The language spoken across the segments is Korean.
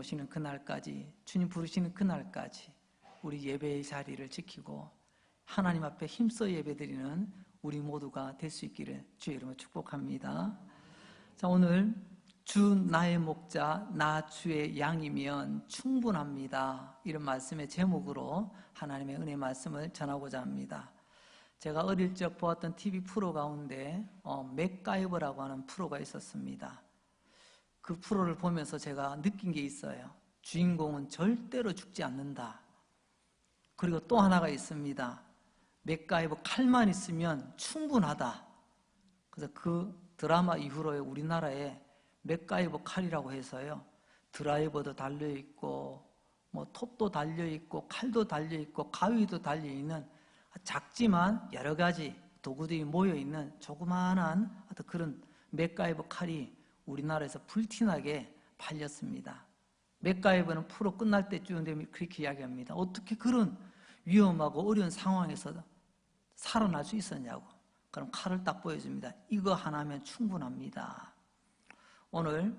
오시는 그날까지, 주님 부르시는 그날까지 우리 예배의 자리를 지키고 하나님 앞에 힘써 예배드리는 우리 모두가 될 수 있기를 주의 이름으로 축복합니다. 자, 오늘 주 나의 목자 나 주의 양이면 충분합니다, 이런 말씀의 제목으로 하나님의 은혜 말씀을 전하고자 합니다. 제가 어릴 적 보았던 TV 프로 가운데 맥가이버라고 하는 프로가 있었습니다. 그 프로를 보면서 제가 느낀 게 있어요. 주인공은 절대로 죽지 않는다. 그리고 또 하나가 있습니다. 맥가이버 칼만 있으면 충분하다. 그래서 그 드라마 이후로 우리나라에 맥가이버 칼이라고 해서요, 드라이버도 달려있고 톱도 달려있고 칼도 달려있고 가위도 달려있는 작지만 여러 가지 도구들이 모여있는 조그마한 그런 맥가이버 칼이 우리나라에서 불티나게 팔렸습니다. 맥가이버는 프로 끝날 때쯤 되면 그렇게 이야기합니다. 어떻게 그런 위험하고 어려운 상황에서 살아날 수 있었냐고. 그럼 칼을 딱 보여줍니다. 이거 하나면 충분합니다. 오늘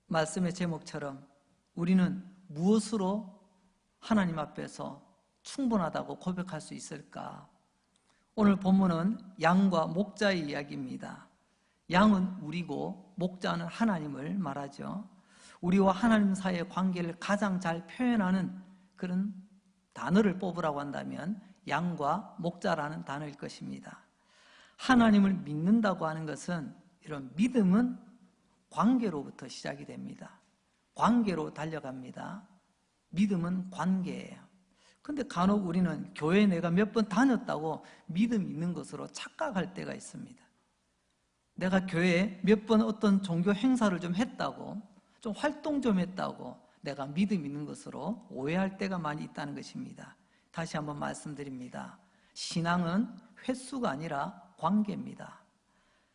말씀의 제목처럼 우리는 무엇으로 하나님 앞에서 충분하다고 고백할 수 있을까? 오늘 본문은 양과 목자의 이야기입니다. 양은 우리고 목자는 하나님을 말하죠. 우리와 하나님 사이의 관계를 가장 잘 표현하는 그런 단어를 뽑으라고 한다면 양과 목자라는 단어일 것입니다. 하나님을 믿는다고 하는 것은, 이런 믿음은 관계로부터 시작이 됩니다. 관계로 달려갑니다. 믿음은 관계예요. 근데 간혹 우리는 교회에 내가 몇 번 다녔다고 믿음 있는 것으로 착각할 때가 있습니다. 내가 교회에 몇 번 어떤 종교 행사를 좀 했다고, 좀 활동 좀 했다고 내가 믿음 있는 것으로 오해할 때가 많이 있다는 것입니다. 다시 한번 말씀드립니다. 신앙은 횟수가 아니라 관계입니다.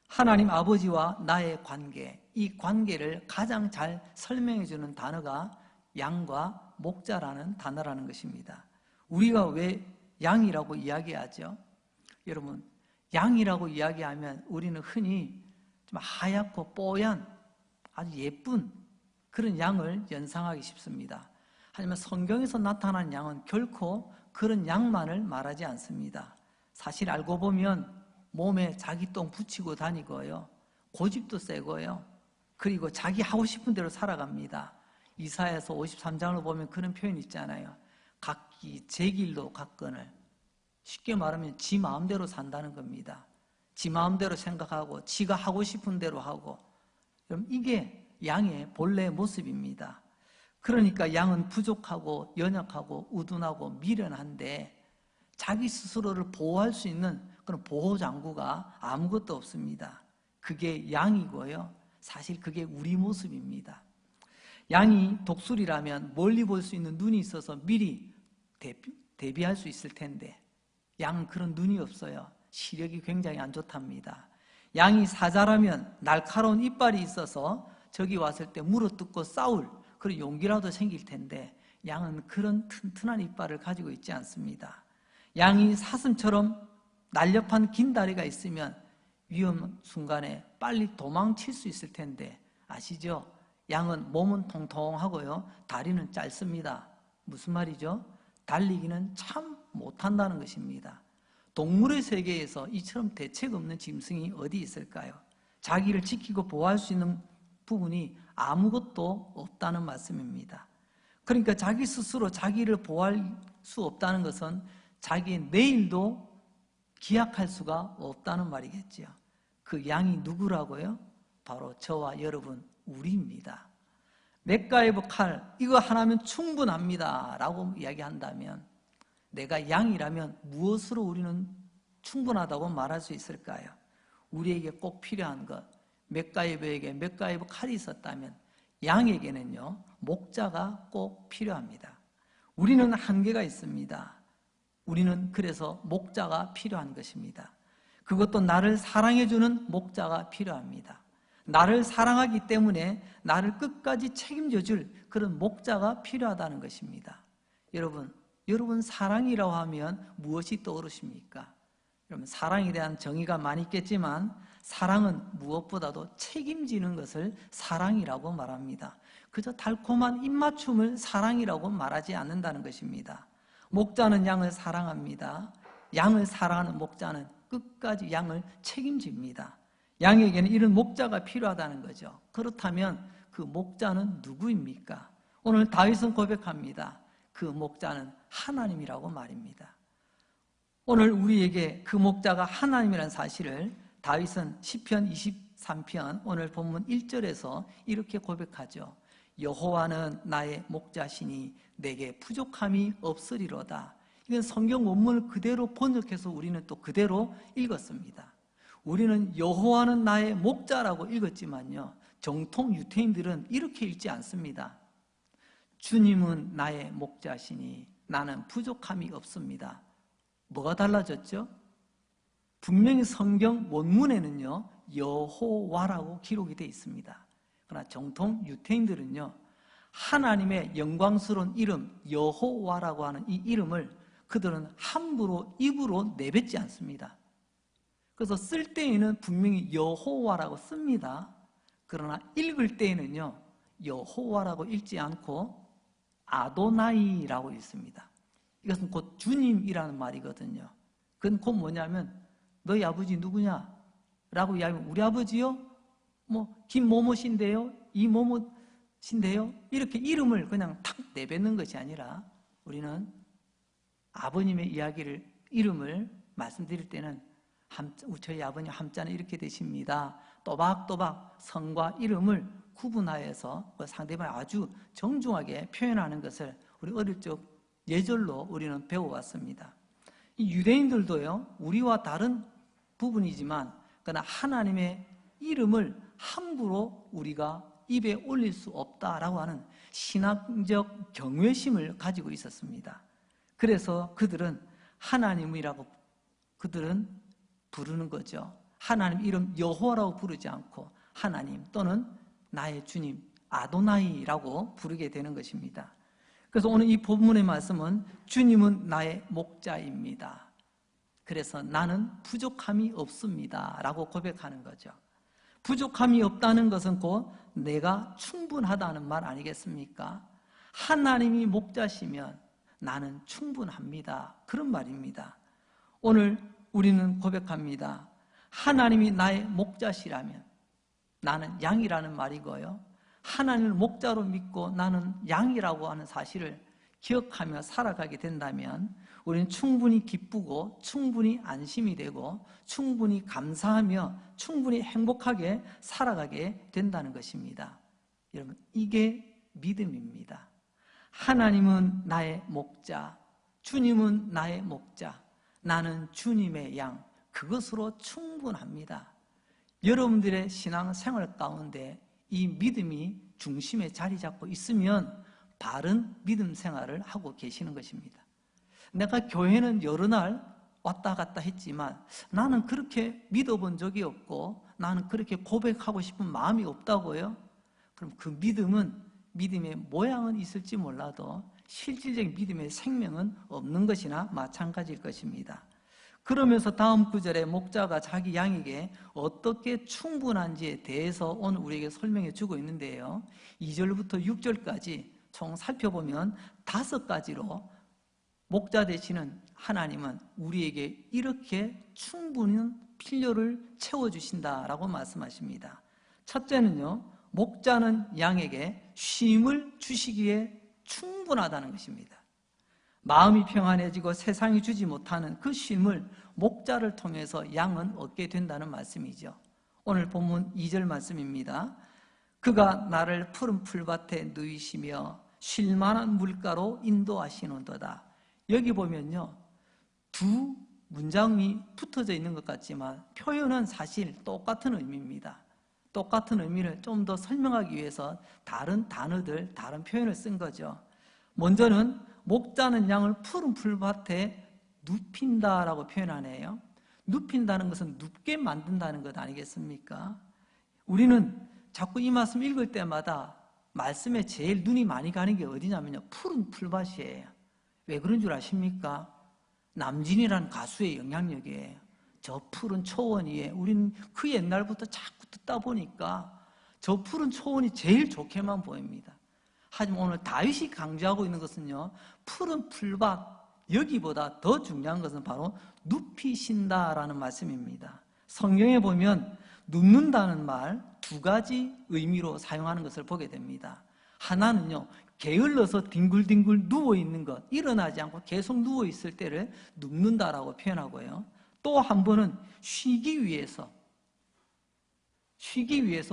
하나님 아버지와 나의 관계, 이 관계를 가장 잘 설명해 주는 단어가 양과 목자라는 단어라는 것입니다. 우리가 왜 양이라고 이야기하죠? 여러분, 양이라고 이야기하면 우리는 흔히 좀 하얗고 뽀얀 아주 예쁜 그런 양을 연상하기 쉽습니다. 하지만 성경에서 나타난 양은 결코 그런 양만을 말하지 않습니다. 사실 알고 보면 몸에 자기 똥 붙이고 다니고요, 고집도 세고요, 그리고 자기 하고 싶은 대로 살아갑니다. 이사야서 53장을 보면 그런 표현이 있잖아요. 각기 제 길로 갔거늘. 쉽게 말하면 지 마음대로 산다는 겁니다. 지 마음대로 생각하고 지가 하고 싶은 대로 하고. 그럼 이게 양의 본래의 모습입니다. 그러니까 양은 부족하고 연약하고 우둔하고 미련한데 자기 스스로를 보호할 수 있는 그런 보호장구가 아무것도 없습니다. 그게 양이고요, 사실 그게 우리 모습입니다. 양이 독수리라면 멀리 볼 수 있는 눈이 있어서 미리 대비할 수 있을 텐데 양은 그런 눈이 없어요. 시력이 굉장히 안 좋답니다. 양이 사자라면 날카로운 이빨이 있어서 저기 왔을 때 물어뜯고 싸울 그런 용기라도 생길 텐데 양은 그런 튼튼한 이빨을 가지고 있지 않습니다. 양이 사슴처럼 날렵한 긴 다리가 있으면 위험 순간에 빨리 도망칠 수 있을 텐데 아시죠? 양은 몸은 통통하고요, 다리는 짧습니다. 무슨 말이죠? 달리기는 참 못한다는 것입니다. 동물의 세계에서 이처럼 대책 없는 짐승이 어디 있을까요? 자기를 지키고 보호할 수 있는 부분이 아무것도 없다는 말씀입니다. 그러니까 자기 스스로 자기를 보호할 수 없다는 것은 자기의 내일도 기약할 수가 없다는 말이겠지요. 그 양이 누구라고요? 바로 저와 여러분, 우리입니다. 맥가이버 칼, 이거 하나면 충분합니다 라고 이야기한다면 내가 양이라면 무엇으로 우리는 충분하다고 말할 수 있을까요? 우리에게 꼭 필요한 것, 맥가이버에게 맥가이버 칼이 있었다면 양에게는요, 목자가 꼭 필요합니다. 우리는 한계가 있습니다. 우리는 그래서 목자가 필요한 것입니다. 그것도 나를 사랑해주는 목자가 필요합니다. 나를 사랑하기 때문에 나를 끝까지 책임져 줄 그런 목자가 필요하다는 것입니다. 여러분 사랑이라고 하면 무엇이 떠오르십니까? 여러분, 사랑에 대한 정의가 많이 있겠지만 사랑은 무엇보다도 책임지는 것을 사랑이라고 말합니다. 그저 달콤한 입맞춤을 사랑이라고 말하지 않는다는 것입니다. 목자는 양을 사랑합니다. 양을 사랑하는 목자는 끝까지 양을 책임집니다. 양에게는 이런 목자가 필요하다는 거죠. 그렇다면 그 목자는 누구입니까? 오늘 다윗은 고백합니다. 그 목자는 하나님이라고 말입니다. 오늘 우리에게 그 목자가 하나님이라는 사실을 다윗은 시편 23편 오늘 본문 1절에서 이렇게 고백하죠. 여호와는 나의 목자시니 내게 부족함이 없으리로다. 이건 성경 원문을 그대로 번역해서 우리는 또 그대로 읽었습니다. 우리는 여호와는 나의 목자라고 읽었지만요, 정통 유태인들은 이렇게 읽지 않습니다. 주님은 나의 목자시니 나는 부족함이 없습니다. 뭐가 달라졌죠? 분명히 성경 원문에는요, 여호와라고 기록이 되어 있습니다. 그러나 정통 유태인들은요, 하나님의 영광스러운 이름 여호와라고 하는 이 이름을 그들은 함부로 입으로 내뱉지 않습니다. 그래서 쓸 때에는 분명히 여호와라고 씁니다. 그러나 읽을 때에는요, 여호와라고 읽지 않고 아도나이라고 읽습니다. 이것은 곧 주님이라는 말이거든요. 그건 곧 뭐냐면 너희 아버지 누구냐? 라고 이야기하면 우리 아버지요? 김모모신데요? 이모모신데요? 이렇게 이름을 그냥 탁 내뱉는 것이 아니라 우리는 아버님의 이름을 말씀드릴 때는 저희 아버님 함자는 이렇게 되십니다. 또박또박 성과 이름을 구분하여서 상대방이 아주 정중하게 표현하는 것을 우리 어릴 적 예절로 우리는 배워왔습니다. 이 유대인들도요, 우리와 다른 부분이지만 그러나 하나님의 이름을 함부로 우리가 입에 올릴 수 없다라고 하는 신앙적 경외심을 가지고 있었습니다. 그래서 그들은 하나님이라고 그들은 부르는 거죠. 하나님 이름 여호와라고 부르지 않고 하나님 또는 나의 주님 아도나이라고 부르게 되는 것입니다. 그래서 오늘 이 본문의 말씀은 주님은 나의 목자입니다. 그래서 나는 부족함이 없습니다 라고 고백하는 거죠. 부족함이 없다는 것은 곧 내가 충분하다는 말 아니겠습니까? 하나님이 목자시면 나는 충분합니다. 그런 말입니다. 오늘 우리는 고백합니다. 하나님이 나의 목자시라면 나는 양이라는 말이고요, 하나님을 목자로 믿고 나는 양이라고 하는 사실을 기억하며 살아가게 된다면 우리는 충분히 기쁘고 충분히 안심이 되고 충분히 감사하며 충분히 행복하게 살아가게 된다는 것입니다. 여러분, 이게 믿음입니다. 하나님은 나의 목자, 주님은 나의 목자, 나는 주님의 양, 그것으로 충분합니다. 여러분들의 신앙생활 가운데 이 믿음이 중심에 자리 잡고 있으면 바른 믿음 생활을 하고 계시는 것입니다. 내가 교회는 여러 날 왔다 갔다 했지만 나는 그렇게 믿어본 적이 없고 나는 그렇게 고백하고 싶은 마음이 없다고요? 그럼 그 믿음의 모양은 있을지 몰라도 실질적인 믿음의 생명은 없는 것이나 마찬가지일 것입니다. 그러면서 다음 구절에 목자가 자기 양에게 어떻게 충분한지에 대해서 오늘 우리에게 설명해 주고 있는데요, 2절부터 6절까지 총 살펴보면 5가지로 목자 되시는 하나님은 우리에게 이렇게 충분한 필요를 채워주신다라고 말씀하십니다. 첫째는요, 목자는 양에게 쉼을 주시기에 충분하다는 것입니다. 마음이 평안해지고 세상이 주지 못하는 그 쉼을 목자를 통해서 양은 얻게 된다는 말씀이죠. 오늘 본문 2절 말씀입니다. 그가 나를 푸른 풀밭에 누이시며 쉴만한 물가로 인도하시는도다. 여기 보면요, 두 문장이 붙어져 있는 것 같지만 표현은 사실 똑같은 의미입니다. 똑같은 의미를 좀 더 설명하기 위해서 다른 단어들, 다른 표현을 쓴 거죠. 먼저는 목자는 양을 푸른 풀밭에 눕힌다라고 표현하네요. 눕힌다는 것은 눕게 만든다는 것 아니겠습니까? 우리는 자꾸 이 말씀 읽을 때마다 말씀에 제일 눈이 많이 가는 게 어디냐면요, 푸른 풀밭이에요. 왜 그런 줄 아십니까? 남진이라는 가수의 영향력이에요. 저 푸른 초원 위에, 우리는 그 옛날부터 자꾸 듣다 보니까 저 푸른 초원이 제일 좋게만 보입니다. 하지만 오늘 다윗이 강조하고 있는 것은요, 푸른 풀밭, 여기보다 더 중요한 것은 바로 눕히신다라는 말씀입니다. 성경에 보면 눕는다는 말 두 가지 의미로 사용하는 것을 보게 됩니다. 하나는요, 게을러서 뒹굴뒹굴 누워있는 것, 일어나지 않고 계속 누워있을 때를 눕는다라고 표현하고요, 또 한 번은 쉬기 위해서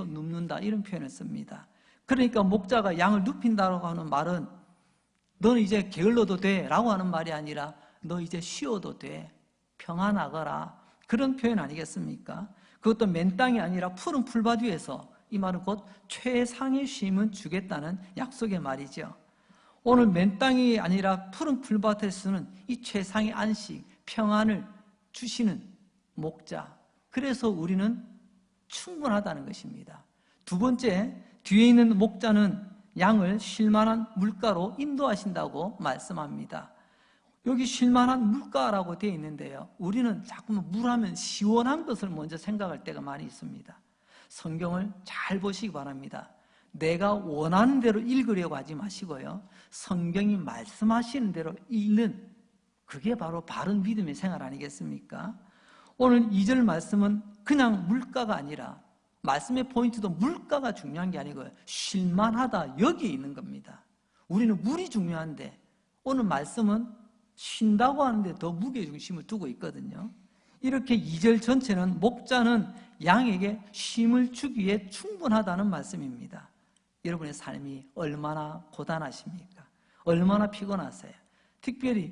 눕는다, 이런 표현을 씁니다. 그러니까 목자가 양을 눕힌다고 하는 말은 너는 이제 게을러도 돼 라고 하는 말이 아니라 너 이제 쉬어도 돼, 평안하거라, 그런 표현 아니겠습니까? 그것도 맨 땅이 아니라 푸른 풀밭 위에서, 이 말은 곧 최상의 쉼을 주겠다는 약속의 말이죠. 오늘 맨 땅이 아니라 푸른 풀밭에서는 이 최상의 안식, 평안을 주시는 목자, 그래서 우리는 충분하다는 것입니다. 두 번째, 뒤에 있는 목자는 양을 쉴만한 물가로 인도하신다고 말씀합니다. 여기 쉴만한 물가라고 되어 있는데요, 우리는 자꾸만 물하면 시원한 것을 먼저 생각할 때가 많이 있습니다. 성경을 잘 보시기 바랍니다. 내가 원하는 대로 읽으려고 하지 마시고요, 성경이 말씀하시는 대로 읽는, 그게 바로 바른 믿음의 생활 아니겠습니까? 오늘 2절 말씀은 그냥 물가가 아니라, 말씀의 포인트도 물가가 중요한 게 아니고요, 쉴만하다, 여기에 있는 겁니다. 우리는 물이 중요한데 오늘 말씀은 쉰다고 하는데 더 무게중심을 두고 있거든요. 이렇게 2절 전체는 목자는 양에게 쉼을 주기에 충분하다는 말씀입니다. 여러분의 삶이 얼마나 고단하십니까? 얼마나 피곤하세요? 특별히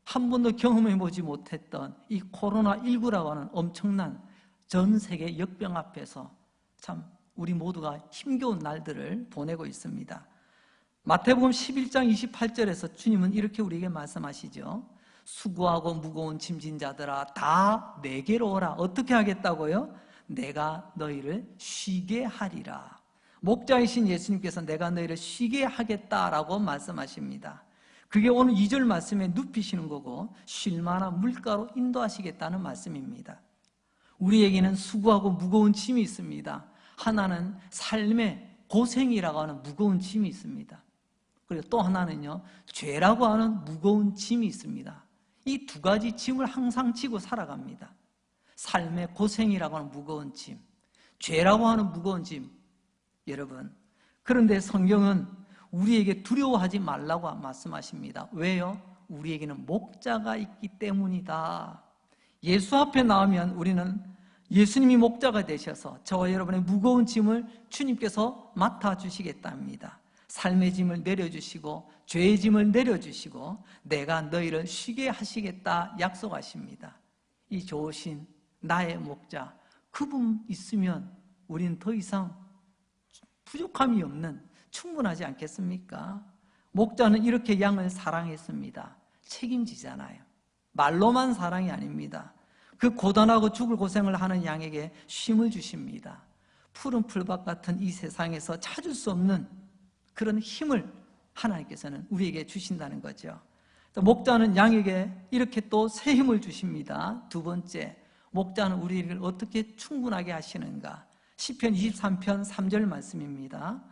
한 번도 경험해보지 못했던 이 코로나19라고 하는 엄청난 전 세계 역병 앞에서 참 우리 모두가 힘겨운 날들을 보내고 있습니다. 마태복음 11장 28절에서 주님은 이렇게 우리에게 말씀하시죠. 수고하고 무거운 짐진 자들아 다 내게로 오라. 어떻게 하겠다고요? 내가 너희를 쉬게 하리라. 목자이신 예수님께서 내가 너희를 쉬게 하겠다라고 말씀하십니다. 그게 오늘 2절 말씀에 눕히시는 거고, 쉴만한 물가로 인도하시겠다는 말씀입니다. 우리에게는 수고하고 무거운 짐이 있습니다. 하나는 삶의 고생이라고 하는 무거운 짐이 있습니다. 그리고 또 하나는요, 죄라고 하는 무거운 짐이 있습니다. 이 두 가지 짐을 항상 지고 살아갑니다. 삶의 고생이라고 하는 무거운 짐, 죄라고 하는 무거운 짐. 여러분, 그런데 성경은 우리에게 두려워하지 말라고 말씀하십니다. 왜요? 우리에게는 목자가 있기 때문이다. 예수 앞에 나오면 우리는 예수님이 목자가 되셔서 저와 여러분의 무거운 짐을 주님께서 맡아주시겠답니다. 삶의 짐을 내려주시고 죄의 짐을 내려주시고 내가 너희를 쉬게 하시겠다 약속하십니다. 이 좋으신 나의 목자, 그분 있으면 우리는 더 이상 부족함이 없는, 충분하지 않겠습니까? 목자는 이렇게 양을 사랑했습니다. 책임지잖아요. 말로만 사랑이 아닙니다. 그 고단하고 죽을 고생을 하는 양에게 쉼을 주십니다. 푸른 풀밭 같은 이 세상에서 찾을 수 없는 그런 힘을 하나님께서는 우리에게 주신다는 거죠. 목자는 양에게 이렇게 또 새 힘을 주십니다. 두 번째, 목자는 우리를 어떻게 충분하게 하시는가? 시편 23편 3절 말씀입니다.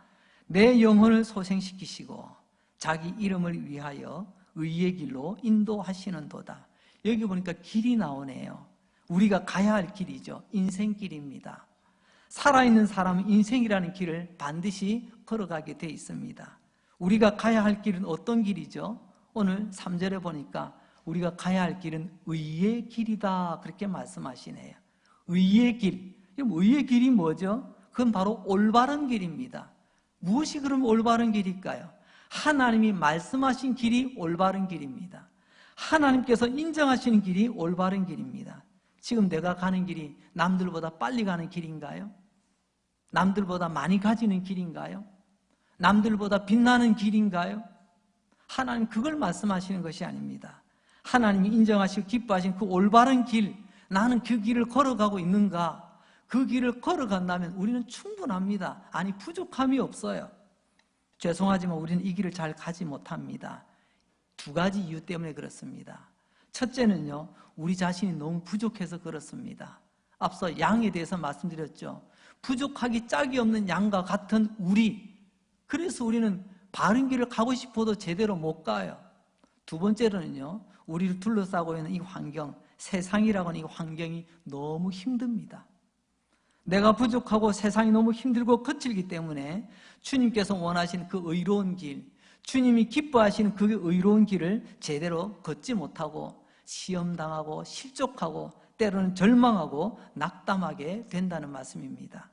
내 영혼을 소생시키시고 자기 이름을 위하여 의의 길로 인도하시는도다. 여기 보니까 길이 나오네요. 우리가 가야 할 길이죠. 인생길입니다. 살아있는 사람은 인생이라는 길을 반드시 걸어가게 돼 있습니다. 우리가 가야 할 길은 어떤 길이죠? 오늘 3절에 보니까 우리가 가야 할 길은 의의 길이다, 그렇게 말씀하시네요. 의의 길. 의의 길이 뭐죠? 그건 바로 올바른 길입니다. 무엇이 그럼 올바른 길일까요? 하나님이 말씀하신 길이 올바른 길입니다. 하나님께서 인정하시는 길이 올바른 길입니다. 지금 내가 가는 길이 남들보다 빨리 가는 길인가요? 남들보다 많이 가지는 길인가요? 남들보다 빛나는 길인가요? 하나님 그걸 말씀하시는 것이 아닙니다. 하나님이 인정하시고 기뻐하신 그 올바른 길, 나는 그 길을 걸어가고 있는가? 그 길을 걸어간다면 우리는 충분합니다. 아니, 부족함이 없어요. 죄송하지만 우리는 이 길을 잘 가지 못합니다. 두 가지 이유 때문에 그렇습니다. 첫째는요, 우리 자신이 너무 부족해서 그렇습니다. 앞서 양에 대해서 말씀드렸죠. 부족하기 짝이 없는 양과 같은 우리, 그래서 우리는 바른 길을 가고 싶어도 제대로 못 가요. 두 번째로는요, 우리를 둘러싸고 있는 이 환경, 세상이라고 하는 이 환경이 너무 힘듭니다. 내가 부족하고 세상이 너무 힘들고 거칠기 때문에 주님께서 원하시는 그 의로운 길, 주님이 기뻐하시는 그 의로운 길을 제대로 걷지 못하고 시험당하고 실족하고 때로는 절망하고 낙담하게 된다는 말씀입니다.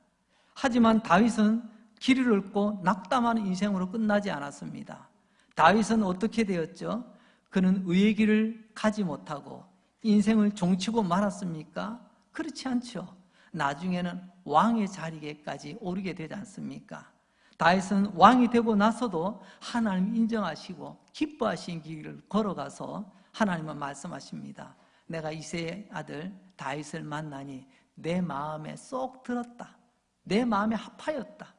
하지만 다윗은 길을 잃고 낙담하는 인생으로 끝나지 않았습니다. 다윗은 어떻게 되었죠? 그는 의의 길을 가지 못하고 인생을 종치고 말았습니까? 그렇지 않죠. 나중에는 왕의 자리에까지 오르게 되지 않습니까? 다윗은 왕이 되고 나서도 하나님 인정하시고 기뻐하신 길을 걸어가서 하나님은 말씀하십니다. 내가 이새의 아들 다윗을 만나니 내 마음에 쏙 들었다. 내 마음에 합하였다.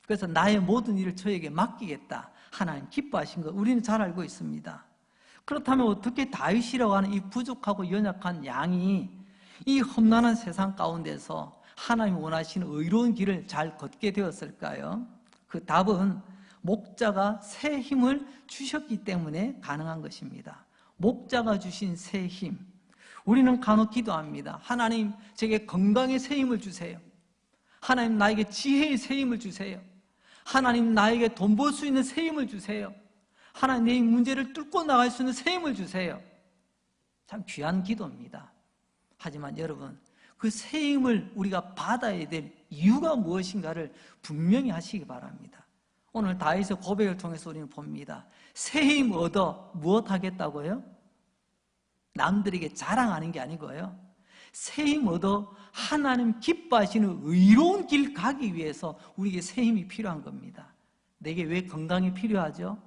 그래서 나의 모든 일을 저에게 맡기겠다. 하나님 기뻐하신 거 우리는 잘 알고 있습니다. 그렇다면 어떻게 다윗이라고 하는 이 부족하고 연약한 양이 이 험난한 세상 가운데서 하나님이 원하시는 의로운 길을 잘 걷게 되었을까요? 그 답은 목자가 새 힘을 주셨기 때문에 가능한 것입니다. 목자가 주신 새 힘. 우리는 간혹 기도합니다. 하나님, 제게 건강의 새 힘을 주세요. 하나님, 나에게 지혜의 새 힘을 주세요. 하나님, 나에게 돈 벌 수 있는 새 힘을 주세요. 하나님, 내 문제를 뚫고 나갈 수 있는 새 힘을 주세요. 참 귀한 기도입니다. 하지만 여러분, 그 새 힘을 우리가 받아야 될 이유가 무엇인가를 분명히 하시기 바랍니다. 오늘 다윗의 고백을 통해서 우리는 봅니다. 새 힘 얻어 무엇 하겠다고요? 남들에게 자랑하는 게 아니고요. 새 힘 얻어 하나님 기뻐하시는 의로운 길 가기 위해서 우리에게 새 힘이 필요한 겁니다. 내게 왜 건강이 필요하죠?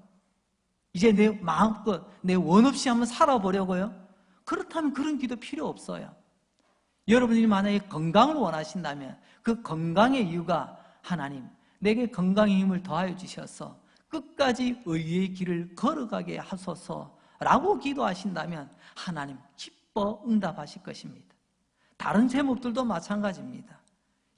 이제 내 마음껏 내 원 없이 한번 살아보려고요? 그렇다면 그런 기도 필요 없어요. 여러분이 만약에 건강을 원하신다면 그 건강의 이유가 하나님, 내게 건강의 힘을 더하여 주셔서 끝까지 의의 길을 걸어가게 하소서라고 기도하신다면 하나님 기뻐 응답하실 것입니다. 다른 제목들도 마찬가지입니다.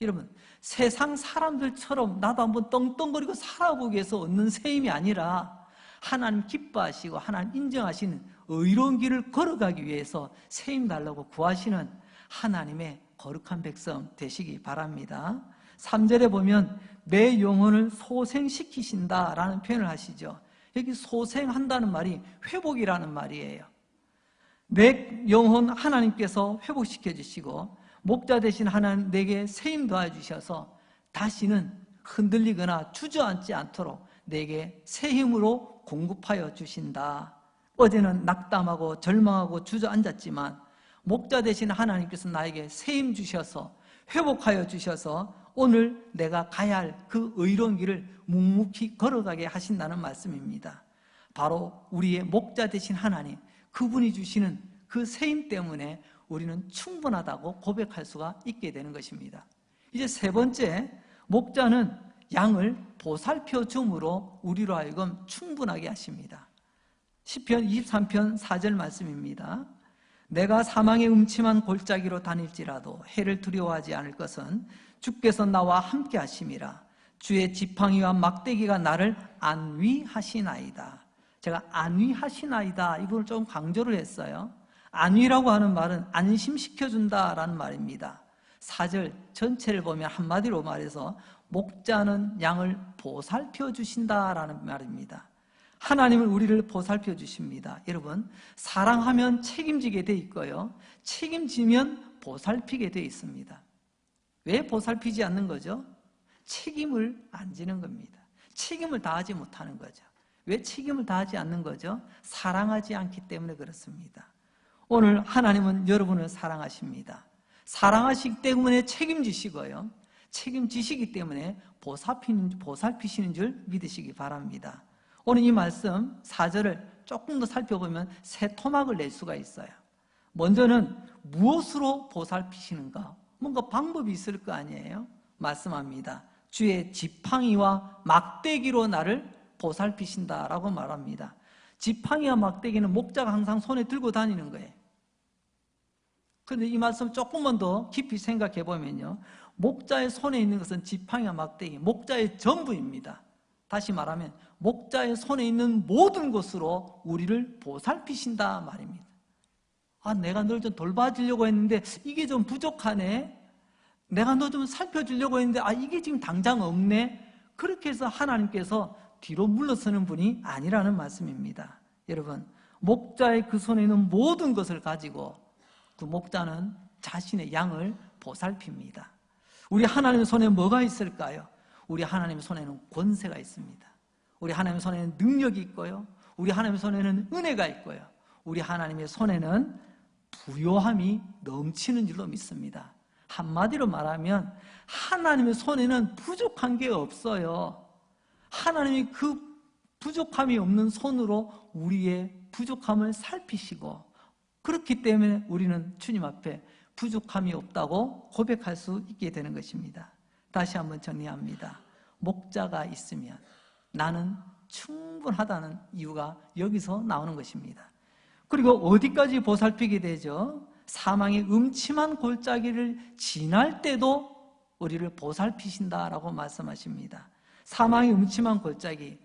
여러분, 세상 사람들처럼 나도 한번 떵떵거리고 살아보기 위해서 얻는 새 힘이 아니라 하나님 기뻐하시고 하나님 인정하시는 의로운 길을 걸어가기 위해서 새 힘 달라고 구하시는 하나님의 거룩한 백성 되시기 바랍니다. 3절에 보면 내 영혼을 소생시키신다라는 표현을 하시죠. 여기 소생한다는 말이 회복이라는 말이에요. 내 영혼 하나님께서 회복시켜 주시고 목자 되신 하나님 내게 새 힘 더해 주셔서 다시는 흔들리거나 주저앉지 않도록 내게 새 힘으로 공급하여 주신다. 어제는 낙담하고 절망하고 주저앉았지만 목자 되신 하나님께서 나에게 새 힘 주셔서 회복하여 주셔서 오늘 내가 가야 할 그 의로운 길을 묵묵히 걸어가게 하신다는 말씀입니다. 바로 우리의 목자 되신 하나님, 그분이 주시는 그 새 힘 때문에 우리는 충분하다고 고백할 수가 있게 되는 것입니다. 이제 세 번째, 목자는 양을 보살펴 줌으로 우리로 하여금 충분하게 하십니다. 시편 23편 4절 말씀입니다. 내가 사망의 음침한 골짜기로 다닐지라도 해를 두려워하지 않을 것은 주께서 나와 함께 하심이라. 주의 지팡이와 막대기가 나를 안위하시나이다. 제가 안위하시나이다 이 부분을 좀 강조를 했어요. 안위라고 하는 말은 안심시켜준다라는 말입니다. 4절 전체를 보면 한마디로 말해서 목자는 양을 보살펴 주신다라는 말입니다. 하나님은 우리를 보살펴 주십니다. 여러분, 사랑하면 책임지게 돼 있고요, 책임지면 보살피게 돼 있습니다. 왜 보살피지 않는 거죠? 책임을 안 지는 겁니다. 책임을 다하지 못하는 거죠. 왜 책임을 다하지 않는 거죠? 사랑하지 않기 때문에 그렇습니다. 오늘 하나님은 여러분을 사랑하십니다. 사랑하시기 때문에 책임지시고요, 책임지시기 때문에 보살피시는 줄 믿으시기 바랍니다. 오늘 이 말씀 4절을 조금 더 살펴보면 세 토막을 낼 수가 있어요. 먼저는 무엇으로 보살피시는가? 뭔가 방법이 있을 거 아니에요? 말씀합니다. 주의 지팡이와 막대기로 나를 보살피신다라고 말합니다. 지팡이와 막대기는 목자가 항상 손에 들고 다니는 거예요. 그런데 이 말씀 조금만 더 깊이 생각해 보면요, 목자의 손에 있는 것은 지팡이와 막대기, 목자의 전부입니다. 다시 말하면 목자의 손에 있는 모든 것으로 우리를 보살피신다 말입니다. 아, 내가 널 좀 돌봐주려고 했는데 이게 좀 부족하네. 내가 너 좀 살펴주려고 했는데 아, 이게 지금 당장 없네. 그렇게 해서 하나님께서 뒤로 물러서는 분이 아니라는 말씀입니다. 여러분, 목자의 그 손에 있는 모든 것을 가지고 그 목자는 자신의 양을 보살핍니다. 우리 하나님의 손에 뭐가 있을까요? 우리 하나님의 손에는 권세가 있습니다. 우리 하나님의 손에는 능력이 있고요. 우리 하나님의 손에는 은혜가 있고요. 우리 하나님의 손에는 부요함이 넘치는 줄로 믿습니다. 한마디로 말하면 하나님의 손에는 부족한 게 없어요. 하나님이 그 부족함이 없는 손으로 우리의 부족함을 살피시고, 그렇기 때문에 우리는 주님 앞에 부족함이 없다고 고백할 수 있게 되는 것입니다. 다시 한번 정리합니다. 목자가 있으면 나는 충분하다는 이유가 여기서 나오는 것입니다. 그리고 어디까지 보살피게 되죠? 사망의 음침한 골짜기를 지날 때도 우리를 보살피신다라고 말씀하십니다. 사망의 음침한 골짜기,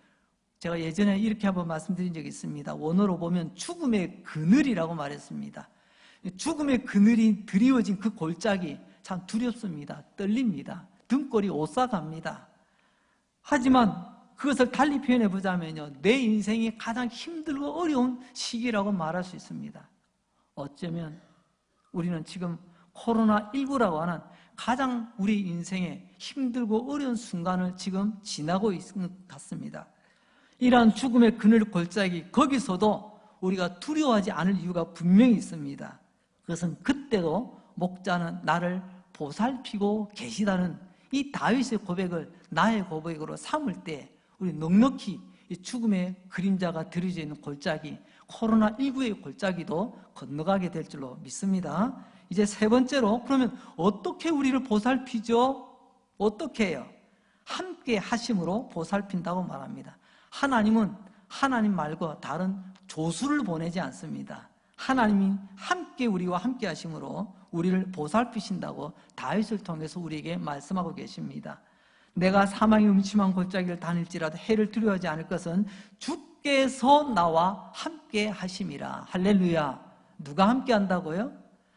제가 예전에 이렇게 한번 말씀드린 적이 있습니다. 원어로 보면 죽음의 그늘이라고 말했습니다. 죽음의 그늘이 드리워진 그 골짜기 참 두렵습니다. 떨립니다. 등골이 오싹합니다. 하지만 그것을 달리 표현해 보자면요, 내 인생이 가장 힘들고 어려운 시기라고 말할 수 있습니다. 어쩌면 우리는 지금 코로나19라고 하는 가장 우리 인생에 힘들고 어려운 순간을 지금 지나고 있는 것 같습니다. 이러한 죽음의 그늘 골짜기, 거기서도 우리가 두려워하지 않을 이유가 분명히 있습니다. 그것은 그때도 목자는 나를 보살피고 계시다는 이 다윗의 고백을 나의 고백으로 삼을 때 우리 넉넉히 이 죽음의 그림자가 들여져 있는 골짜기, 코로나19의 골짜기도 건너가게 될 줄로 믿습니다. 이제 세 번째로, 그러면 어떻게 우리를 보살피죠? 어떻게 해요? 함께 하심으로 보살핀다고 말합니다. 하나님은 하나님 말고 다른 조수를 보내지 않습니다. 하나님이 함께 우리와 함께 하심으로 우리를 보살피신다고 다윗을 통해서 우리에게 말씀하고 계십니다. 내가 사망의 음침한 골짜기를 다닐지라도 해를 두려워하지 않을 것은 주께서 나와 함께 하심이라. 할렐루야. 누가 함께 한다고요?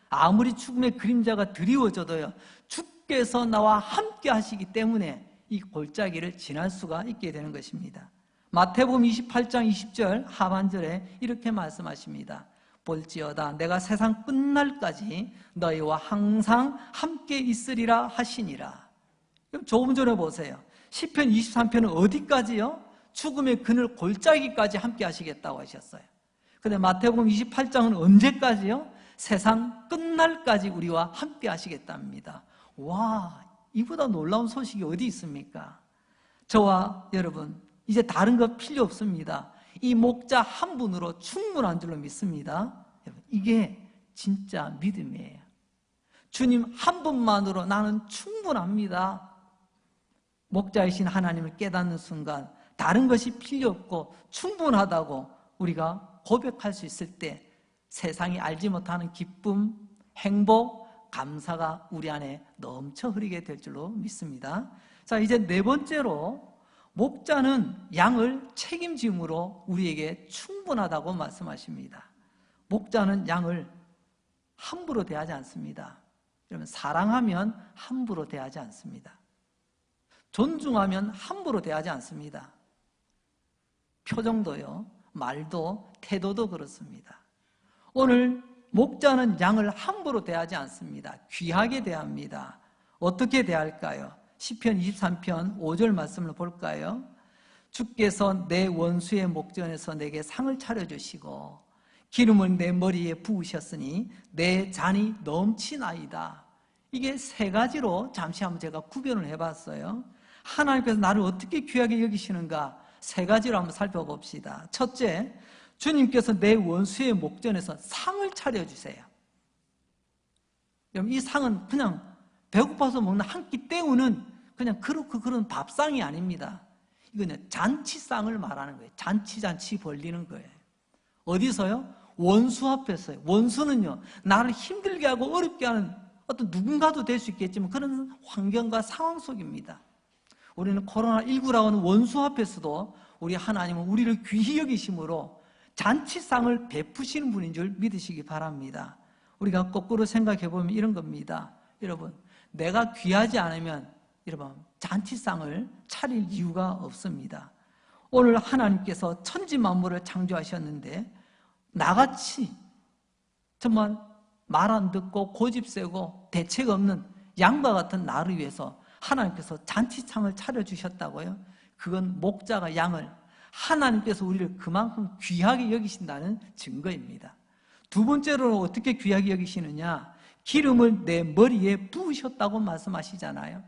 아무리 죽음의 그림자가 드리워져도요, 주께서 나와 함께 하시기 때문에 이 골짜기를 지날 수가 있게 되는 것입니다. 마태복음 28장 20절 하반절에 이렇게 말씀하십니다. 볼지어다 내가 세상 끝날까지 너희와 항상 함께 있으리라 하시니라. 그럼 조금 전에 보세요. 시편 23편은 어디까지요? 죽음의 그늘 골짜기까지 함께 하시겠다고 하셨어요. 그런데 마태복음 28장은 언제까지요? 세상 끝날까지 우리와 함께 하시겠답니다. 와, 이보다 놀라운 소식이 어디 있습니까? 저와 여러분, 이제 다른 거 필요 없습니다. 이 목자 한 분으로 충분한 줄로 믿습니다. 이게 진짜 믿음이에요. 주님 한 분만으로 나는 충분합니다. 목자이신 하나님을 깨닫는 순간 다른 것이 필요 없고 충분하다고 우리가 고백할 수 있을 때 세상이 알지 못하는 기쁨, 행복, 감사가 우리 안에 넘쳐 흐르게 될 줄로 믿습니다. 자, 이제 네 번째로, 목자는 양을 책임짐으로 우리에게 충분하다고 말씀하십니다. 목자는 양을 함부로 대하지 않습니다. 여러분, 사랑하면 함부로 대하지 않습니다. 존중하면 함부로 대하지 않습니다. 표정도요, 말도, 태도도 그렇습니다. 오늘 목자는 양을 함부로 대하지 않습니다. 귀하게 대합니다. 어떻게 대할까요? 시편 23편 5절 말씀을 볼까요? 주께서 내 원수의 목전에서 내게 상을 차려주시고 기름을 내 머리에 부으셨으니 내 잔이 넘치나이다. 이게 세 가지로 잠시 한번 제가 구별을 해봤어요. 하나님께서 나를 어떻게 귀하게 여기시는가 세 가지로 한번 살펴봅시다. 첫째, 주님께서 내 원수의 목전에서 상을 차려주세요. 여러분, 이 상은 그냥 배고파서 먹는 한 끼 때우는 그냥 그런 밥상이 아닙니다. 이거는 잔치상을 말하는 거예요. 잔치 벌리는 거예요. 어디서요? 원수 앞에서요. 원수는요, 나를 힘들게 하고 어렵게 하는 어떤 누군가도 될 수 있겠지만 그런 환경과 상황 속입니다. 우리는 코로나19라고 하는 원수 앞에서도 우리 하나님은 우리를 귀히 여기심으로 잔치상을 베푸시는 분인 줄 믿으시기 바랍니다. 우리가 거꾸로 생각해 보면 이런 겁니다. 여러분, 내가 귀하지 않으면 여러분 잔치상을 차릴 이유가 없습니다. 오늘 하나님께서 천지 만물을 창조하셨는데 나같이 정말 말 안 듣고 고집세고 대책 없는 양과 같은 나를 위해서 하나님께서 잔치상을 차려주셨다고요? 그건 목자가 양을, 하나님께서 우리를 그만큼 귀하게 여기신다는 증거입니다. 두 번째로는 어떻게 귀하게 여기시느냐? 기름을 내 머리에 부으셨다고 말씀하시잖아요.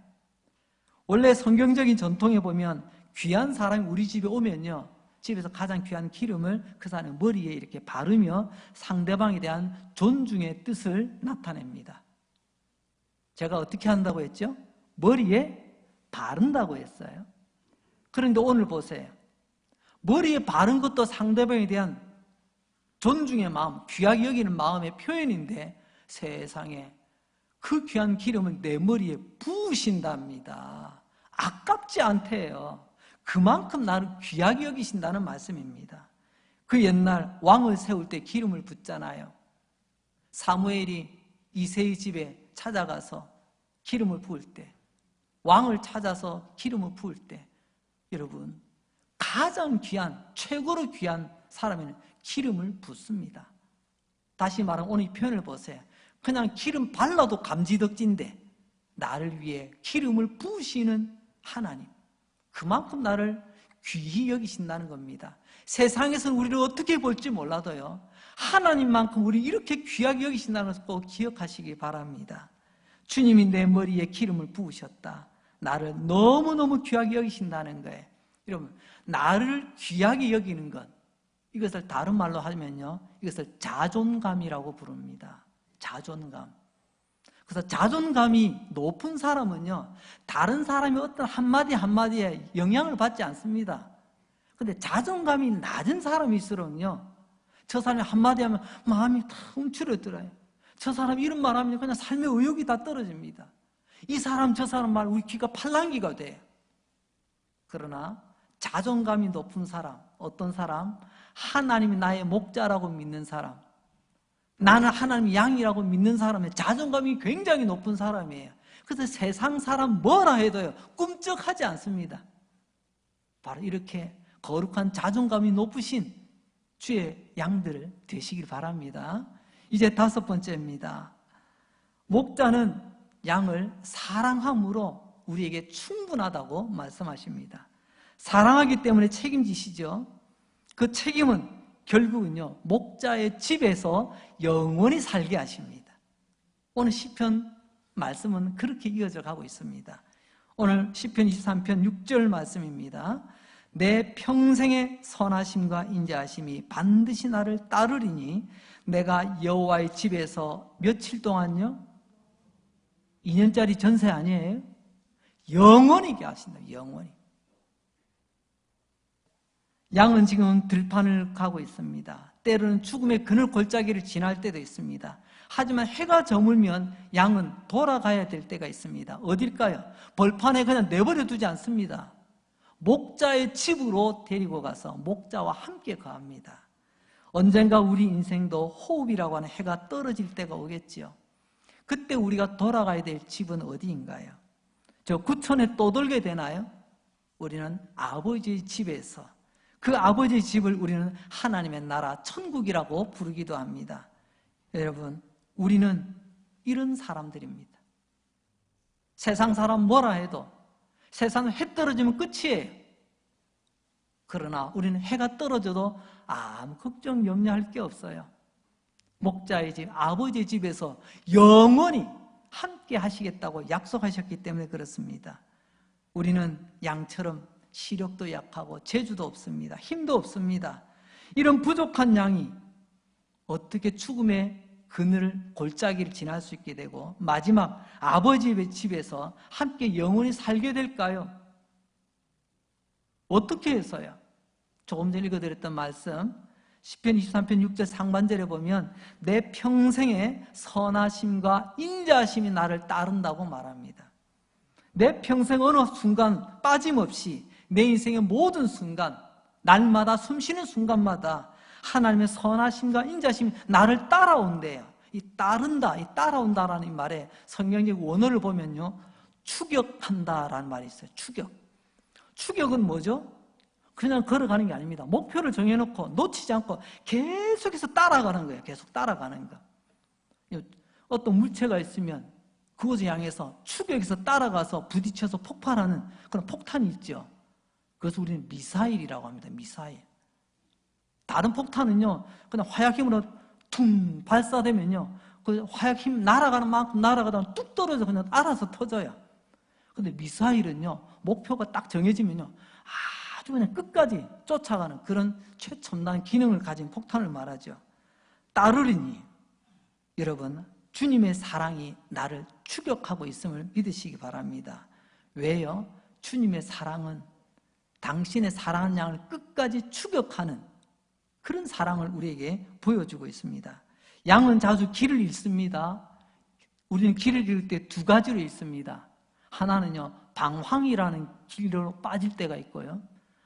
원래 성경적인 전통에 보면 귀한 사람이 우리 집에 오면요, 집에서 가장 귀한 기름을 그 사람의 머리에 이렇게 바르며 상대방에 대한 존중의 뜻을 나타냅니다. 제가 어떻게 한다고 했죠? 머리에 바른다고 했어요. 그런데 오늘 보세요. 머리에 바른 것도 상대방에 대한 존중의 마음, 귀하게 여기는 마음의 표현인데 세상에 그 귀한 기름을 내 머리에 부으신답니다. 아깝지 않대요. 그만큼 나를 귀하게 여기신다는 말씀입니다. 그 옛날 왕을 세울 때 기름을 붓잖아요. 사무엘이 이새의 집에 찾아가서 기름을 부을 때, 왕을 찾아서 기름을 부을 때, 여러분 가장 귀한, 최고로 귀한 사람에는 기름을 붓습니다. 다시 말하면 오늘 이 표현을 보세요. 그냥 기름 발라도 감지덕진데 나를 위해 기름을 부으시는 하나님, 그만큼 나를 귀히 여기신다는 겁니다. 세상에서는 우리를 어떻게 볼지 몰라도요, 하나님만큼 우리 이렇게 귀하게 여기신다는 것을 꼭 기억하시기 바랍니다. 주님이 내 머리에 기름을 부으셨다. 나를 너무너무 귀하게 여기신다는 거예요. 여러분, 나를 귀하게 여기는 것, 이것을 다른 말로 하면요, 이것을 자존감이라고 부릅니다. 자존감. 그래서 자존감이 높은 사람은요, 다른 사람이 어떤 한마디 한마디에 영향을 받지 않습니다. 근데 자존감이 낮은 사람일수록요, 저 사람이 한마디 하면 마음이 다 움츠러들어요. 저 사람이 이런 말 하면 그냥 삶의 의욕이 다 떨어집니다. 이 사람 저 사람 말 우리 귀가 팔랑귀가 돼요. 그러나 자존감이 높은 사람, 어떤 사람? 하나님이 나의 목자라고 믿는 사람, 나는 하나님의 양이라고 믿는 사람의 자존감이 굉장히 높은 사람이에요. 그래서 세상 사람 뭐라 해도요, 꿈쩍하지 않습니다. 바로 이렇게 거룩한 자존감이 높으신 주의 양들을 되시길 바랍니다. 이제 다섯 번째입니다. 목자는 양을 사랑함으로 우리에게 충분하다고 말씀하십니다. 사랑하기 때문에 책임지시죠. 그 책임은 결국은요, 목자의 집에서 영원히 살게 하십니다. 오늘 시편 말씀은 그렇게 이어져 가고 있습니다. 오늘 시편 23편 6절 말씀입니다. 내 평생의 선하심과 인자하심이 반드시 나를 따르리니 내가 여호와의 집에서 며칠 동안요? 2년짜리 전세 아니에요? 영원히 하신다. 영원히. 양은 지금 들판을 가고 있습니다. 때로는 죽음의 그늘 골짜기를 지날 때도 있습니다. 하지만 해가 저물면 양은 돌아가야 될 때가 있습니다. 어딜까요? 벌판에 그냥 내버려 두지 않습니다. 목자의 집으로 데리고 가서 목자와 함께 거합니다. 언젠가 우리 인생도 호흡이라고 하는 해가 떨어질 때가 오겠지요. 그때 우리가 돌아가야 될 집은 어디인가요? 저 구천에 떠돌게 되나요? 우리는 아버지의 집에서, 그 아버지의 집을 우리는 하나님의 나라 천국이라고 부르기도 합니다. 여러분, 우리는 이런 사람들입니다. 세상 사람 뭐라 해도 세상은 해 떨어지면 끝이에요. 그러나 우리는 해가 떨어져도 아무 걱정 염려할 게 없어요. 목자의 집, 아버지의 집에서 영원히 함께 하시겠다고 약속하셨기 때문에 그렇습니다. 우리는 양처럼 시력도 약하고 재주도 없습니다. 힘도 없습니다. 이런 부족한 양이 어떻게 죽음의 그늘 골짜기를 지날 수 있게 되고 마지막 아버지의 집에서 함께 영원히 살게 될까요? 어떻게 해서요? 조금 전에 읽어드렸던 말씀 시편 23편 6절 상반절에 보면 내 평생의 선하심과 인자하심이 나를 따른다고 말합니다. 내 평생 어느 순간 빠짐없이 내 인생의 모든 순간, 날마다 숨쉬는 순간마다 하나님의 선하심과 인자심이 나를 따라온대요. 이 따른다, 이 따라온다라는 이 말에 성경적 원어를 보면요, 추격한다라는 말이 있어요. 추격은 뭐죠? 그냥 걸어가는 게 아닙니다. 목표를 정해놓고 놓치지 않고 계속해서 따라가는 거예요. 계속 따라가는 거. 어떤 물체가 있으면 그것을 향해서 추격해서 따라가서 부딪혀서 폭발하는 그런 폭탄이 있죠. 그래서 우리는 미사일이라고 합니다. 미사일. 다른 폭탄은요, 그냥 화약힘으로 퉁 발사되면요, 그 화약힘 날아가는 만큼 날아가다가 뚝 떨어져 그냥 알아서 터져요. 근데 미사일은요, 목표가 딱 정해지면요, 아주 그냥 끝까지 쫓아가는 그런 최첨단 기능을 가진 폭탄을 말하죠. 따르리니, 여러분, 주님의 사랑이 나를 추격하고 있음을 믿으시기 바랍니다. 왜요? 주님의 사랑은 당신의 사랑하는 양을 끝까지 추격하는 그런 사랑을 우리에게 보여주고 있습니다. 양은 자주 길을 잃습니다. 우리는 길을 잃을 때 두 가지로 잃습니다. 하나는요, 방황이라는 길로 빠질 때가 있고요,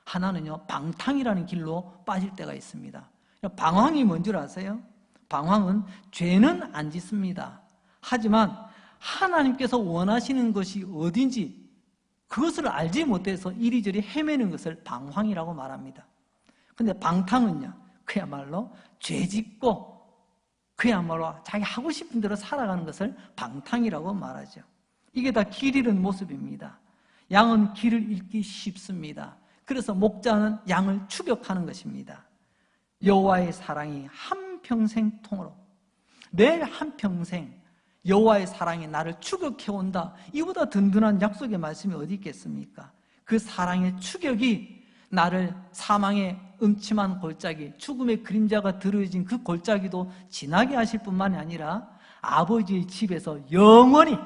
하나는요, 방탕이라는 길로 빠질 때가 있습니다. 방황이 뭔 줄 아세요? 방황은 죄는 안 짓습니다. 하지만 하나님께서 원하시는 것이 어딘지 그것을 알지 못해서 이리저리 헤매는 것을 방황이라고 말합니다. 근데 방탕은요, 그야말로 죄짓고 그야말로 자기 하고 싶은 대로 살아가는 것을 방탕이라고 말하죠. 이게 다 길 잃은 모습입니다. 양은 길을 잃기 쉽습니다. 그래서 목자는 양을 추격하는 것입니다. 여호와의 사랑이 한평생 통으로, 내 한평생 여호와의 사랑이 나를 추격해온다, 이보다 든든한 약속의 말씀이 어디 있겠습니까? 그 사랑의 추격이 나를 사망의 음침한 골짜기, 죽음의 그림자가 드러진 그 골짜기도 지나게 하실 뿐만이 아니라 아버지의 집에서 영원히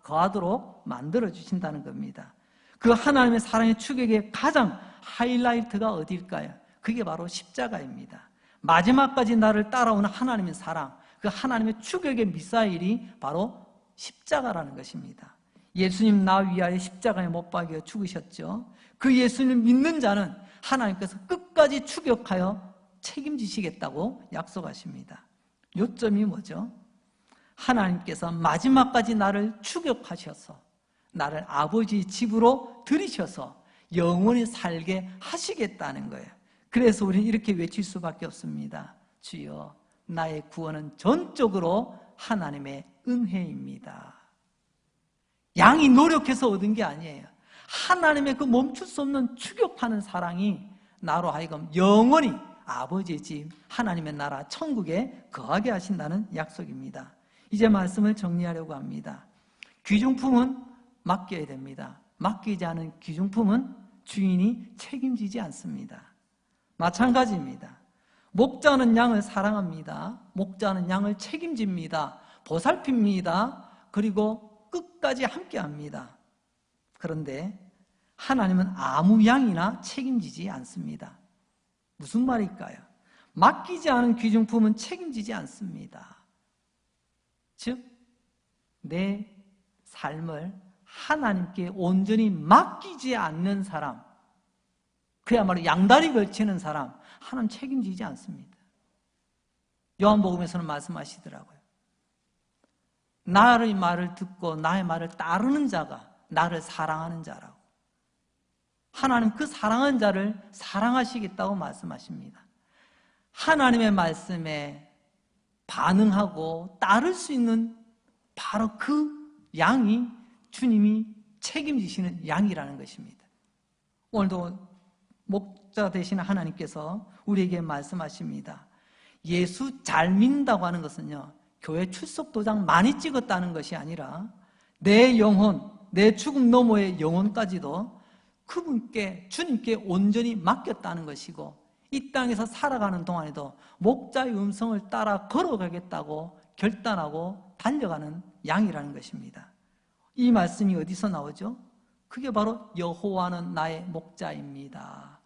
거하도록 만들어주신다는 겁니다. 그 하나님의 사랑의 추격의 가장 하이라이트가 어디일까요? 그게 바로 십자가입니다. 마지막까지 나를 따라오는 하나님의 사랑, 그 하나님의 추격의 미사일이 바로 십자가라는 것입니다. 예수님 나 위하여 십자가에 못 박여 죽으셨죠. 그 예수님을 믿는 자는 하나님께서 끝까지 추격하여 책임지시겠다고 약속하십니다. 요점이 뭐죠? 하나님께서 마지막까지 나를 추격하셔서 나를 아버지 집으로 들이셔서 영원히 살게 하시겠다는 거예요. 그래서 우리는 이렇게 외칠 수밖에 없습니다. 주여, 나의 구원은 전적으로 하나님의 은혜입니다. 양이 노력해서 얻은 게 아니에요. 하나님의 그 멈출 수 없는 추격하는 사랑이 나로 하여금 영원히 아버지의 집, 하나님의 나라, 천국에 거하게 하신다는 약속입니다. 이제 말씀을 정리하려고 합니다. 귀중품은 맡겨야 됩니다. 맡기지 않은 귀중품은 주인이 책임지지 않습니다. 마찬가지입니다. 목자는 양을 사랑합니다. 목자는 양을 책임집니다. 보살핍니다. 그리고 끝까지 함께합니다. 그런데 하나님은 아무 양이나 책임지지 않습니다. 무슨 말일까요? 맡기지 않은 귀중품은 책임지지 않습니다. 즉, 내 삶을 하나님께 온전히 맡기지 않는 사람, 그야말로 양다리 걸치는 사람, 하나님 책임지지 않습니다. 요한복음에서는 말씀하시더라고요. 나의 말을 듣고 나의 말을 따르는 자가 나를 사랑하는 자라고. 하나님 그 사랑하는 자를 사랑하시겠다고 말씀하십니다. 하나님의 말씀에 반응하고 따를 수 있는 바로 그 양이 주님이 책임지시는 양이라는 것입니다. 오늘도 목자 되신 하나님께서 우리에게 말씀하십니다. 예수 잘 믿는다고 하는 것은요, 교회 출석 도장 많이 찍었다는 것이 아니라 내 영혼, 내 죽음 너머의 영혼까지도 그분께, 주님께 온전히 맡겼다는 것이고, 이 땅에서 살아가는 동안에도 목자의 음성을 따라 걸어가겠다고 결단하고 달려가는 양이라는 것입니다. 이 말씀이 어디서 나오죠? 그게 바로 여호와는 나의 목자입니다.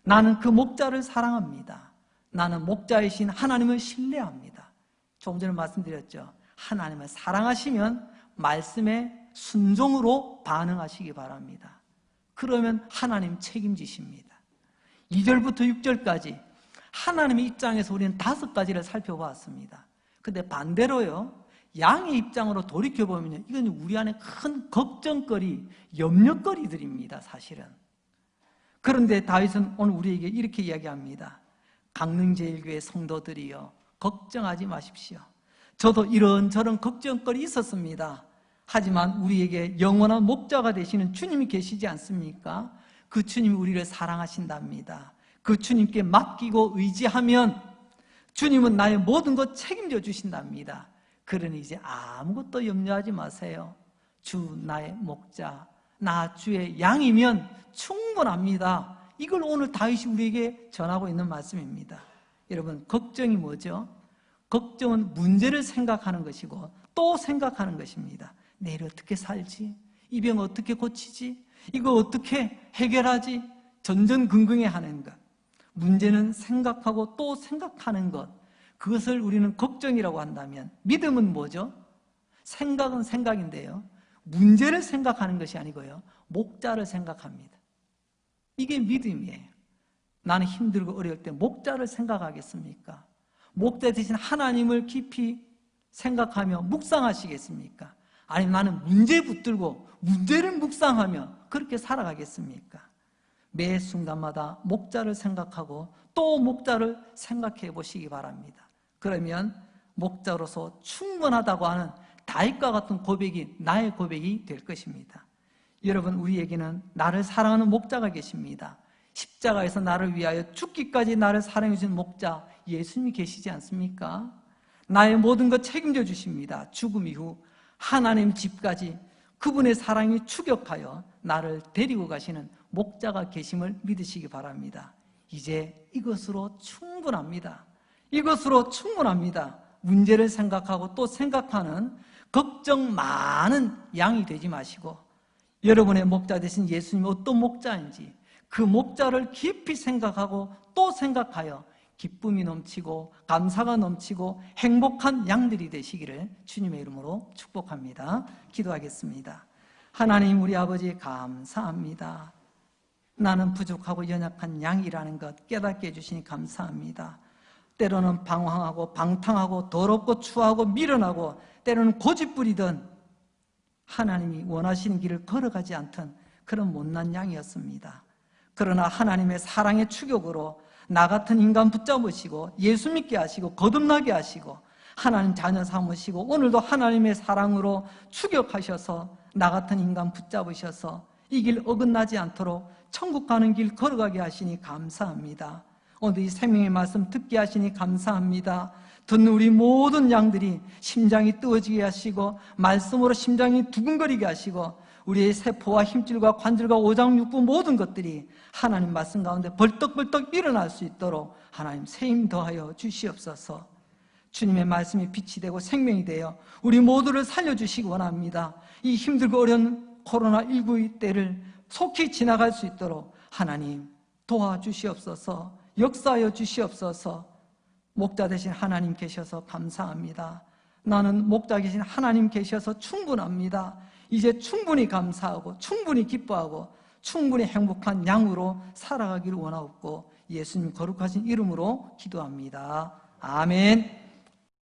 나는 그 목자를 사랑합니다. 나는 목자이신 하나님을 신뢰합니다. 조금 전에 말씀드렸죠. 하나님을 사랑하시면 말씀에 순종으로 반응하시기 바랍니다. 그러면 하나님 책임지십니다. 2절부터 6절까지 하나님의 입장에서 우리는 5가지를 살펴보았습니다. 근데 반대로요, 양의 입장으로 돌이켜보면 이건 우리 안에 큰 걱정거리, 염려거리들입니다, 사실은. 그런데 다윗은 오늘 우리에게 이렇게 이야기합니다. 강릉제일교회 성도들이여, 걱정하지 마십시오. 저도 이런저런 걱정거리 있었습니다. 하지만 우리에게 영원한 목자가 되시는 주님이 계시지 않습니까? 그 주님이 우리를 사랑하신답니다. 그 주님께 맡기고 의지하면 주님은 나의 모든 것 책임져 주신답니다. 그러니 이제 아무것도 염려하지 마세요. 주 나의 목자, 나 주의 양이면 충분합니다. 이걸 오늘 다윗이 우리에게 전하고 있는 말씀입니다. 여러분, 걱정이 뭐죠? 걱정은 문제를 생각하는 것이고 또 생각하는 것입니다. 내일 어떻게 살지? 이 병 어떻게 고치지? 이거 어떻게 해결하지? 전전긍긍해하는 것. 문제는 생각하고 또 생각하는 것. 그것을 우리는 걱정이라고 한다면, 믿음은 뭐죠? 생각은 생각인데요, 문제를 생각하는 것이 아니고요, 목자를 생각합니다. 이게 믿음이에요. 나는 힘들고 어려울 때 목자를 생각하겠습니까? 목자 대신 하나님을 깊이 생각하며 묵상하시겠습니까? 아니면 나는 문제 붙들고 문제를 묵상하며 그렇게 살아가겠습니까? 매 순간마다 목자를 생각하고 또 목자를 생각해 보시기 바랍니다. 그러면 목자로서 충분하다고 하는 다윗과 같은 고백이 나의 고백이 될 것입니다. 여러분, 우리에게는 나를 사랑하는 목자가 계십니다. 십자가에서 나를 위하여 죽기까지 나를 사랑해 주신 목자 예수님이 계시지 않습니까? 나의 모든 것 책임져 주십니다. 죽음 이후 하나님 집까지 그분의 사랑이 추격하여 나를 데리고 가시는 목자가 계심을 믿으시기 바랍니다. 이제 이것으로 충분합니다. 이것으로 충분합니다. 문제를 생각하고 또 생각하는 걱정 많은 양이 되지 마시고, 여러분의 목자 되신 예수님이 어떤 목자인지 그 목자를 깊이 생각하고 또 생각하여 기쁨이 넘치고 감사가 넘치고 행복한 양들이 되시기를 주님의 이름으로 축복합니다. 기도하겠습니다. 하나님, 우리 아버지 감사합니다. 나는 부족하고 연약한 양이라는 것 깨닫게 해주시니 감사합니다. 때로는 방황하고 방탕하고 더럽고 추하고 미련하고 때로는 고집부리던 하나님이 원하시는 길을 걸어가지 않던 그런 못난 양이었습니다. 그러나 하나님의 사랑의 추격으로 나 같은 인간 붙잡으시고 예수 믿게 하시고 거듭나게 하시고 하나님 자녀 삼으시고 오늘도 하나님의 사랑으로 추격하셔서 나 같은 인간 붙잡으셔서 이 길 어긋나지 않도록 천국 가는 길 걸어가게 하시니 감사합니다. 오늘 이 생명의 말씀 듣게 하시니 감사합니다. 듣는 우리 모든 양들이 심장이 뜨거워지게 하시고 말씀으로 심장이 두근거리게 하시고 우리의 세포와 힘줄과 관절과 오장육부 모든 것들이 하나님 말씀 가운데 벌떡벌떡 일어날 수 있도록 하나님 새 힘 더하여 주시옵소서. 주님의 말씀이 빛이 되고 생명이 되어 우리 모두를 살려주시기 원합니다. 이 힘들고 어려운 코로나19의 때를 속히 지나갈 수 있도록 하나님 도와주시옵소서. 역사하여 주시옵소서. 목자 되신 하나님 계셔서 감사합니다. 나는 목자 계신 하나님 계셔서 충분합니다. 이제 충분히 감사하고 충분히 기뻐하고 충분히 행복한 양으로 살아가기를 원하옵고 예수님 거룩하신 이름으로 기도합니다. 아멘.